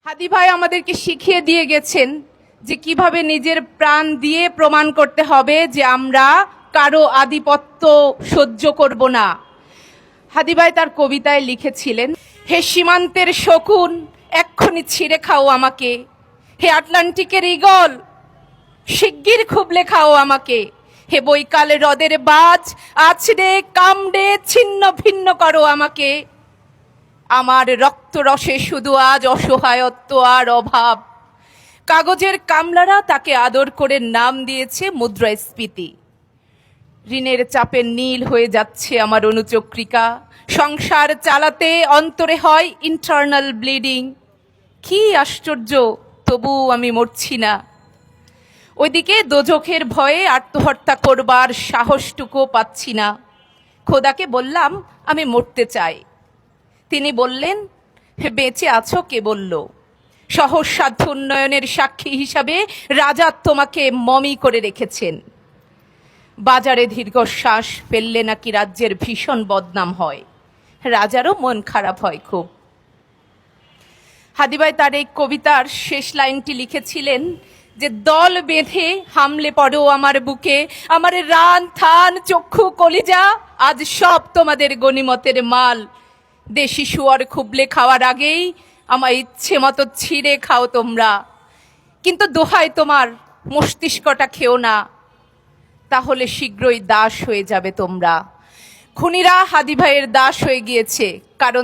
হাদি ভাই আমাদেরকে শিখিয়ে দিয়ে গেছেন যে কিভাবে নিজের প্রাণ দিয়ে প্রমাণ করতে হবে যে আমরা কারো আধিপত্য সহ্য করব না। হাদি ভাই তার কবিতায় লিখেছিলেন, হে সীমান্তের শকুন এক্ষুনি ছিঁড়ে খাও আমাকে, হে আটলান্টিকের ঈগল শিগগির খুবলে খাও আমাকে, হে বৈকালে হ্রদের বাজ আছড়ে কামড়ে ছিন্ন ভিন্ন করো আমাকে। আমার রক্ত রসে শুধু আজ অসহায়ত্ব আর অভাব। কাগজের কামলারা তাকে আদর করে নাম দিয়েছে মুদ্রাস্ফীতি। ঋণের চাপে নীল হয়ে যাচ্ছে আমার অনুচক্রিকা, সংসার চালাতে অন্তরে হয় ইন্টারনাল ব্লিডিং। কি আশ্চর্য, তবু আমি মরছি না। ওইদিকে দোজখের ভয়ে আত্মহত্যা করবার সাহসটুকু পাচ্ছি না। খোদাকে বললাম আমি মরতে চাই। তিনি বললেন, বেঁচে আছো কে বলল? সহজ সাধ্য উন্নয়নের সাক্ষী হিসাবে রাজা তোমাকে মমি করে রেখেছেন। বাজারে দীর্ঘশ্বাস ফেললে নাকি রাজ্যের ভীষণ বদনাম হয়। রাজারও মন খারাপ হয় খুব। হাদি ভাই তার এই কবিতার শেষ লাইনটি লিখেছিলেন যে দল বেঁধে হামলে পড়ো আমার বুকে, আমার রান থান চক্ষু কলিজা আজ সব তোমাদের গনিমতের মাল। দেশি শুয়ার খুবলে খাওয়ার আগেই আমার ইচ্ছে মতো ছিঁড়ে খাও তোমরা, কিন্তু দোহাই তোমার মস্তিষ্কটা খেও না, তাহলে শীঘ্রই দাস হয়ে যাবে তোমরা। খুনিরা হাদি ভাইয়ের দাস হয়ে গিয়েছে, কারণ